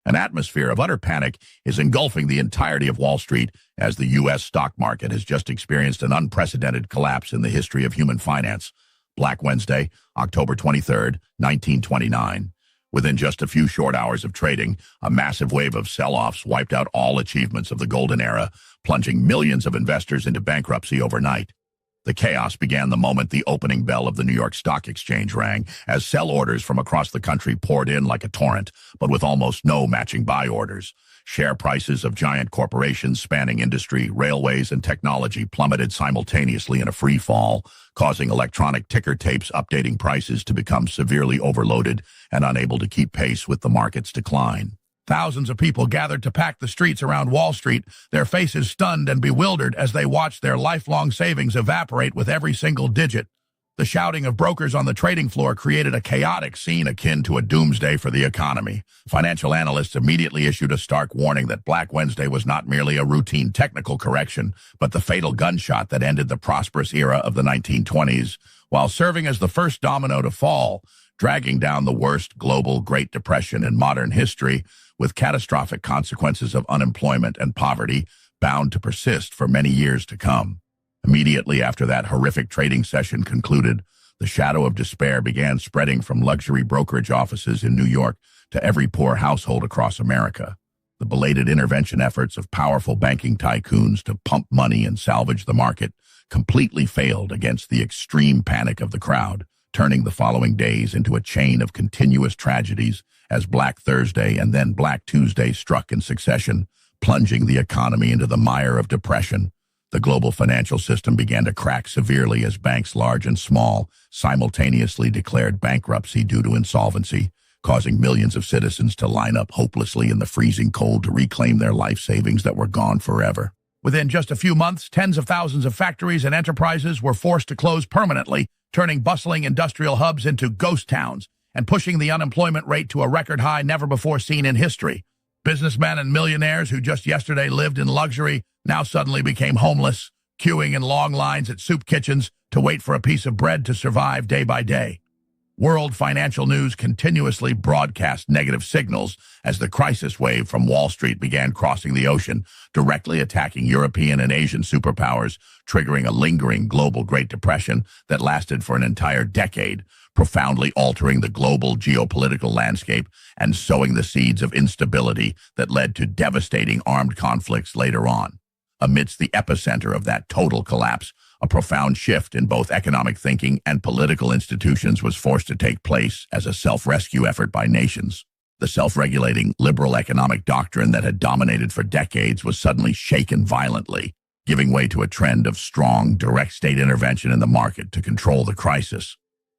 An atmosphere of utter panic is engulfing the entirety of Wall Street as the U.S. stock market has just experienced an unprecedented collapse in the history of human finance. Black Wednesday, October 23rd, 1929. Within just a few short hours of trading, a massive wave of sell-offs wiped out all achievements of the golden era, plunging millions of investors into bankruptcy overnight. The chaos began the moment the opening bell of the New York Stock Exchange rang, as sell orders from across the country poured in like a torrent, but with almost no matching buy orders. Share prices of giant corporations spanning industry, railways, and technology plummeted simultaneously in a free fall, causing electronic ticker tapes updating prices to become severely overloaded and unable to keep pace with the market's decline. Thousands of people gathered to pack the streets around Wall Street, their faces stunned and bewildered as they watched their lifelong savings evaporate with every single digit. The shouting of brokers on the trading floor created a chaotic scene akin to a doomsday for the economy. Financial analysts immediately issued a stark warning that Black Wednesday was not merely a routine technical correction, but the fatal gunshot that ended the prosperous era of the 1920s, while serving as the first domino to fall, dragging down the worst global Great Depression in modern history, with catastrophic consequences of unemployment and poverty bound to persist for many years to come. Immediately after that horrific trading session concluded, the shadow of despair began spreading from luxury brokerage offices in New York to every poor household across America. The belated intervention efforts of powerful banking tycoons to pump money and salvage the market completely failed against the extreme panic of the crowd, turning the following days into a chain of continuous tragedies as Black Thursday and then Black Tuesday struck in succession, plunging the economy into the mire of depression. The global financial system began to crack severely as banks large and small simultaneously declared bankruptcy due to insolvency, causing millions of citizens to line up hopelessly in the freezing cold to reclaim their life savings that were gone forever. Within just a few months, tens of thousands of factories and enterprises were forced to close permanently, turning bustling industrial hubs into ghost towns and pushing the unemployment rate to a record high never before seen in history. Businessmen and millionaires who just yesterday lived in luxury now suddenly became homeless, queuing in long lines at soup kitchens to wait for a piece of bread to survive day by day. World financial news continuously broadcast negative signals as the crisis wave from Wall Street began crossing the ocean, directly attacking European and Asian superpowers, triggering a lingering global Great Depression that lasted for an entire decade, profoundly altering the global geopolitical landscape and sowing the seeds of instability that led to devastating armed conflicts later on. Amidst the epicenter of that total collapse, a profound shift in both economic thinking and political institutions was forced to take place as a self-rescue effort by nations. The self-regulating liberal economic doctrine that had dominated for decades was suddenly shaken violently, giving way to a trend of strong, direct state intervention in the market to control the crisis.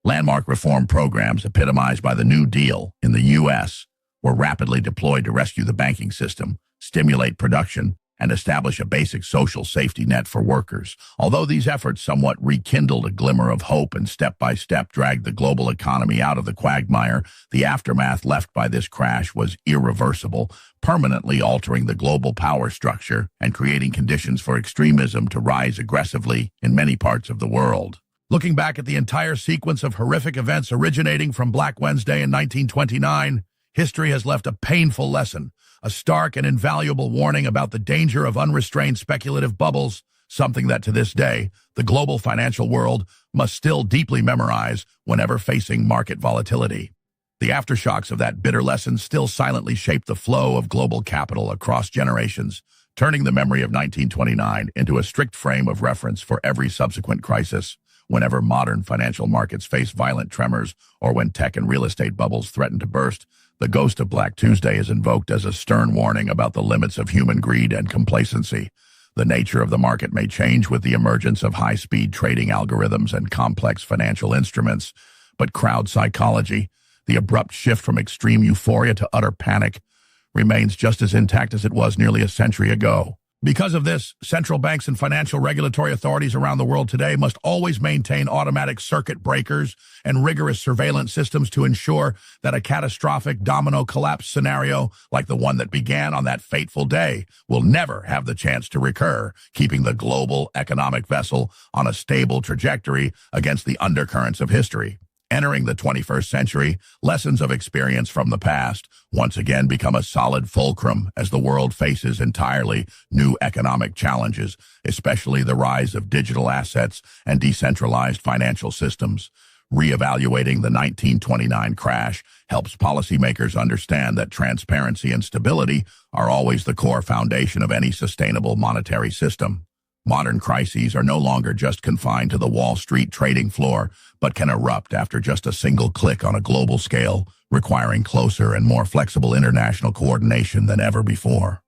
Landmark reform programs epitomized by the New Deal in the U.S. were rapidly deployed to rescue the banking system, stimulate production, and establish a basic social safety net for workers. Although these efforts somewhat rekindled a glimmer of hope and step-by-step dragged the global economy out of the quagmire, the aftermath left by this crash was irreversible, permanently altering the global power structure and creating conditions for extremism to rise aggressively in many parts of the world. Looking back at the entire sequence of horrific events originating from Black Wednesday in 1929, history has left a painful lesson, a stark and invaluable warning about the danger of unrestrained speculative bubbles, something that to this day, the global financial world must still deeply memorize whenever facing market volatility. The aftershocks of that bitter lesson still silently shape the flow of global capital across generations, turning the memory of 1929 into a strict frame of reference for every subsequent crisis. Whenever modern financial markets face violent tremors or when tech and real estate bubbles threaten to burst, the ghost of Black Tuesday is invoked as a stern warning about the limits of human greed and complacency. The nature of the market may change with the emergence of high-speed trading algorithms and complex financial instruments, but crowd psychology, the abrupt shift from extreme euphoria to utter panic, remains just as intact as it was nearly a century ago. Because of this, central banks and financial regulatory authorities around the world today must always maintain automatic circuit breakers and rigorous surveillance systems to ensure that a catastrophic domino collapse scenario like the one that began on that fateful day will never have the chance to recur, keeping the global economic vessel on a stable trajectory against the undercurrents of history. Entering the 21st century, lessons of experience from the past once again become a solid fulcrum as the world faces entirely new economic challenges, especially the rise of digital assets and decentralized financial systems. Reevaluating the 1929 crash helps policymakers understand that transparency and stability are always the core foundation of any sustainable monetary system. Modern crises are no longer just confined to the Wall Street trading floor, but can erupt after just a single click on a global scale, requiring closer and more flexible international coordination than ever before.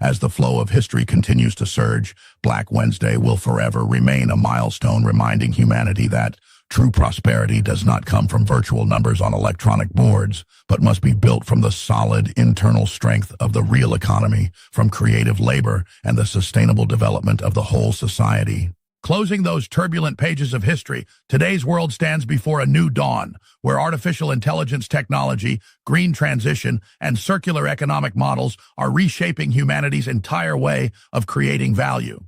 As the flow of history continues to surge, Black Wednesday will forever remain a milestone reminding humanity that true prosperity does not come from virtual numbers on electronic boards, but must be built from the solid internal strength of the real economy, from creative labor and the sustainable development of the whole society. Closing those turbulent pages of history, today's world stands before a new dawn, where artificial intelligence technology, green transition, and circular economic models are reshaping humanity's entire way of creating value.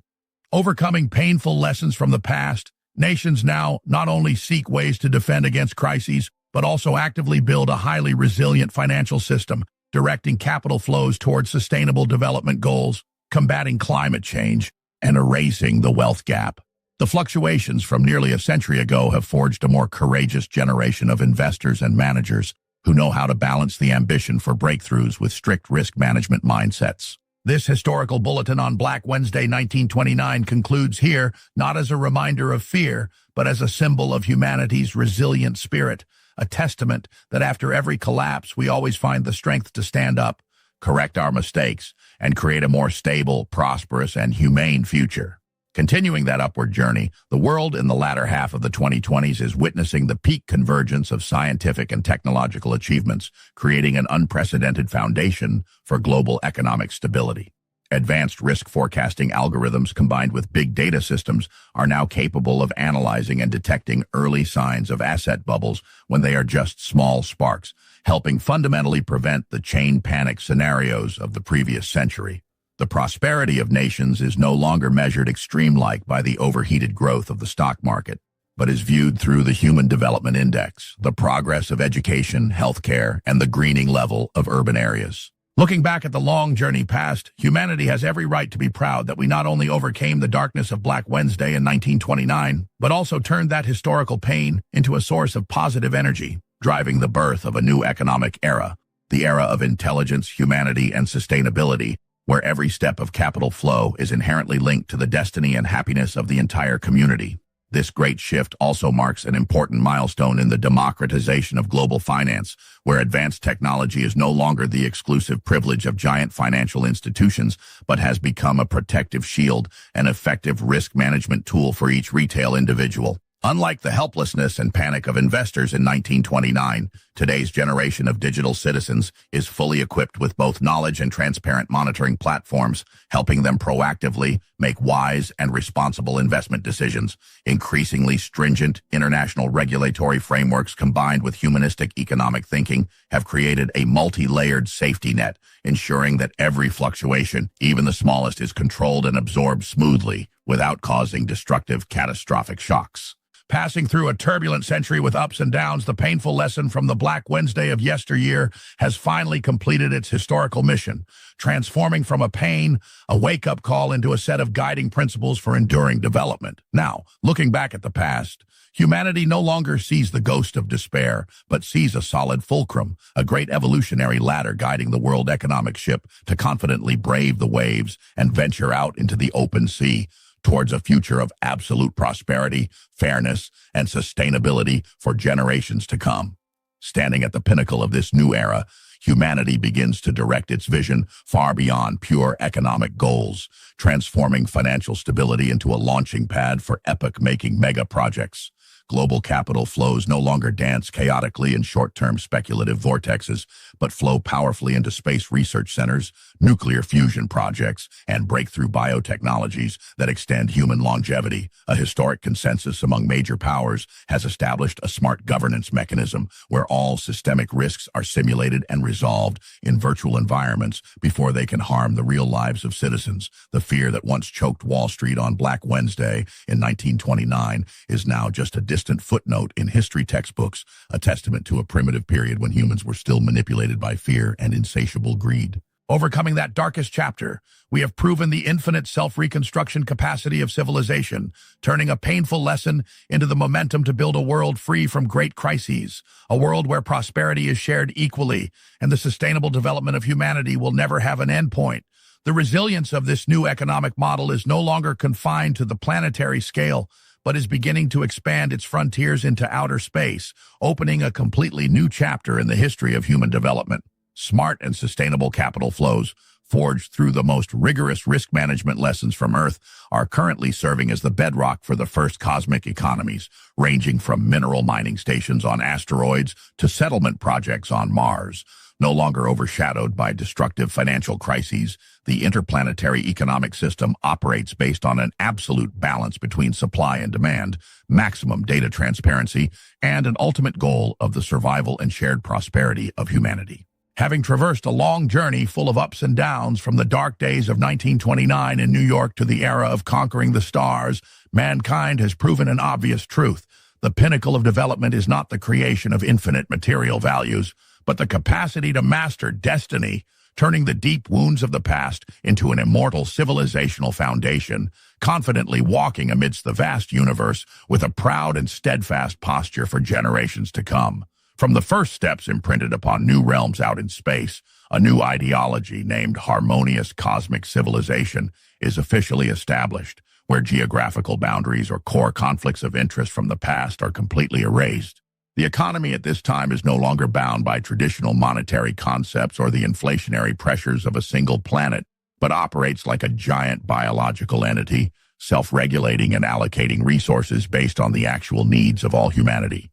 Overcoming painful lessons from the past, nations now not only seek ways to defend against crises, but also actively build a highly resilient financial system, directing capital flows towards sustainable development goals, combating climate change, and erasing the wealth gap. The fluctuations from nearly a century ago have forged a more courageous generation of investors and managers who know how to balance the ambition for breakthroughs with strict risk management mindsets. This historical bulletin on Black Wednesday 1929 concludes here, not as a reminder of fear, but as a symbol of humanity's resilient spirit, a testament that after every collapse we always find the strength to stand up, correct our mistakes, and create a more stable, prosperous, and humane future. Continuing that upward journey, the world in the latter half of the 2020s is witnessing the peak convergence of scientific and technological achievements, creating an unprecedented foundation for global economic stability. Advanced risk forecasting algorithms combined with big data systems are now capable of analyzing and detecting early signs of asset bubbles when they are just small sparks, helping fundamentally prevent the chain panic scenarios of the previous century. The prosperity of nations is no longer measured extreme-like by the overheated growth of the stock market, but is viewed through the Human Development Index, the progress of education, healthcare, and the greening level of urban areas. Looking back at the long journey past, humanity has every right to be proud that we not only overcame the darkness of Black Wednesday in 1929, but also turned that historical pain into a source of positive energy, driving the birth of a new economic era, the era of intelligence, humanity, and sustainability, where every step of capital flow is inherently linked to the destiny and happiness of the entire community. This great shift also marks an important milestone in the democratization of global finance, where advanced technology is no longer the exclusive privilege of giant financial institutions, but has become a protective shield, an effective risk management tool for each retail individual. Unlike the helplessness and panic of investors in 1929, today's generation of digital citizens is fully equipped with both knowledge and transparent monitoring platforms, helping them proactively make wise and responsible investment decisions. Increasingly stringent international regulatory frameworks combined with humanistic economic thinking have created a multi-layered safety net, ensuring that every fluctuation, even the smallest, is controlled and absorbed smoothly without causing destructive, catastrophic shocks. Passing through a turbulent century with ups and downs, the painful lesson from the Black Wednesday of yesteryear has finally completed its historical mission, transforming from a pain, a wake-up call into a set of guiding principles for enduring development. Now, looking back at the past, humanity no longer sees the ghost of despair, but sees a solid fulcrum, a great evolutionary ladder guiding the world economic ship to confidently brave the waves and venture out into the open sea, towards a future of absolute prosperity, fairness, and sustainability for generations to come. Standing at the pinnacle of this new era, humanity begins to direct its vision far beyond pure economic goals, transforming financial stability into a launching pad for epoch-making mega projects. Global capital flows no longer dance chaotically in short-term speculative vortexes, but flow powerfully into space research centers, nuclear fusion projects, and breakthrough biotechnologies that extend human longevity. A historic consensus among major powers has established a smart governance mechanism where all systemic risks are simulated and resolved in virtual environments before they can harm the real lives of citizens. The fear that once choked Wall Street on Black Wednesday in 1929 is now just a distant footnote in history textbooks, a testament to a primitive period when humans were still manipulated by fear and insatiable greed. Overcoming that darkest chapter, we have proven the infinite self-reconstruction capacity of civilization, turning a painful lesson into the momentum to build a world free from great crises, a world where prosperity is shared equally, and the sustainable development of humanity will never have an endpoint. The resilience of this new economic model is no longer confined to the planetary scale, but is beginning to expand its frontiers into outer space, opening a completely new chapter in the history of human development. Smart and sustainable capital flows, forged through the most rigorous risk management lessons from Earth, are currently serving as the bedrock for the first cosmic economies, ranging from mineral mining stations on asteroids to settlement projects on Mars. No longer overshadowed by destructive financial crises, the interplanetary economic system operates based on an absolute balance between supply and demand, maximum data transparency, and an ultimate goal of the survival and shared prosperity of humanity. Having traversed a long journey full of ups and downs from the dark days of 1929 in New York to the era of conquering the stars, mankind has proven an obvious truth. The pinnacle of development is not the creation of infinite material values, but the capacity to master destiny, turning the deep wounds of the past into an immortal civilizational foundation, confidently walking amidst the vast universe with a proud and steadfast posture for generations to come. From the first steps imprinted upon new realms out in space, a new ideology named harmonious cosmic civilization is officially established, where geographical boundaries or core conflicts of interest from the past are completely erased. The economy at this time is no longer bound by traditional monetary concepts or the inflationary pressures of a single planet, but operates like a giant biological entity, self-regulating and allocating resources based on the actual needs of all humanity.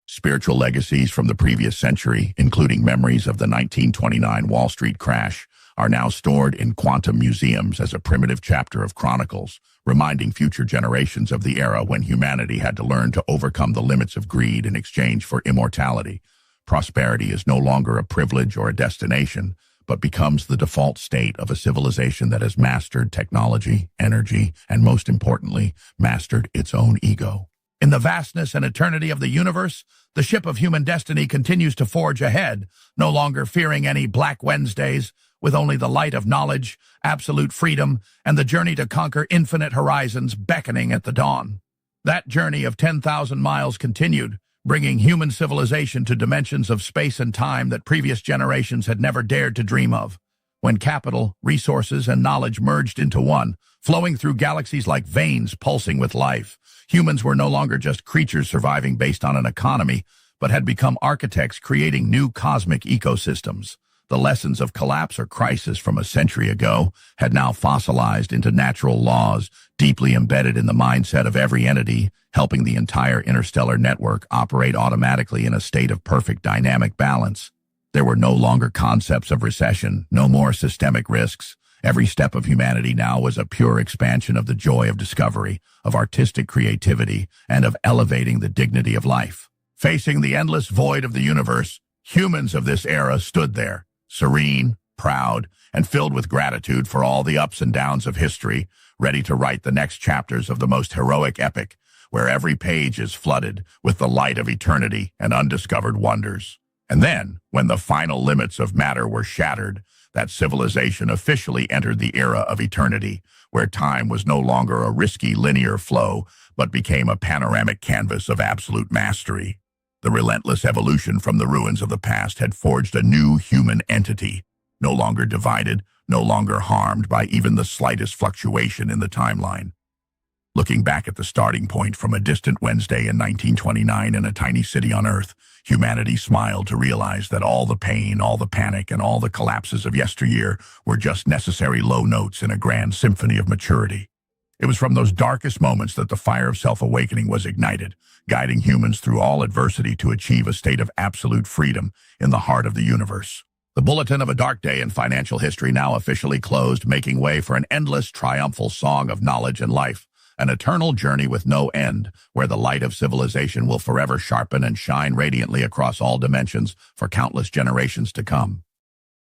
Spiritual legacies from the previous century, including memories of the 1929 Wall Street crash, are now stored in quantum museums as a primitive chapter of chronicles, reminding future generations of the era when humanity had to learn to overcome the limits of greed in exchange for immortality. Prosperity is no longer a privilege or a destination, but becomes the default state of a civilization that has mastered technology, energy, and most importantly, mastered its own ego. In the vastness and eternity of the universe, the ship of human destiny continues to forge ahead, no longer fearing any Black Wednesdays, with only the light of knowledge, absolute freedom, and the journey to conquer infinite horizons beckoning at the dawn. That journey of 10,000 miles continued, bringing human civilization to dimensions of space and time that previous generations had never dared to dream of. When capital, resources, and knowledge merged into one, flowing through galaxies like veins pulsing with life, humans were no longer just creatures surviving based on an economy, but had become architects creating new cosmic ecosystems. The lessons of collapse or crisis from a century ago had now fossilized into natural laws, deeply embedded in the mindset of every entity, helping the entire interstellar network operate automatically in a state of perfect dynamic balance. There were no longer concepts of recession, no more systemic risks. Every step of humanity now was a pure expansion of the joy of discovery, of artistic creativity, and of elevating the dignity of life. Facing the endless void of the universe, humans of this era stood there, serene, proud, and filled with gratitude for all the ups and downs of history, ready to write the next chapters of the most heroic epic, where every page is flooded with the light of eternity and undiscovered wonders. And then, when the final limits of matter were shattered, that civilization officially entered the era of eternity, where time was no longer a risky linear flow, but became a panoramic canvas of absolute mastery. The relentless evolution from the ruins of the past had forged a new human entity, no longer divided, no longer harmed by even the slightest fluctuation in the timeline. Looking back at the starting point from a distant Wednesday in 1929 in a tiny city on Earth, humanity smiled to realize that all the pain, all the panic, and all the collapses of yesteryear were just necessary low notes in a grand symphony of maturity. It was from those darkest moments that the fire of self-awakening was ignited, guiding humans through all adversity to achieve a state of absolute freedom in the heart of the universe. The bulletin of a dark day in financial history now officially closed, making way for an endless, triumphal song of knowledge and life. An eternal journey with no end, where the light of civilization will forever sharpen and shine radiantly across all dimensions for countless generations to come.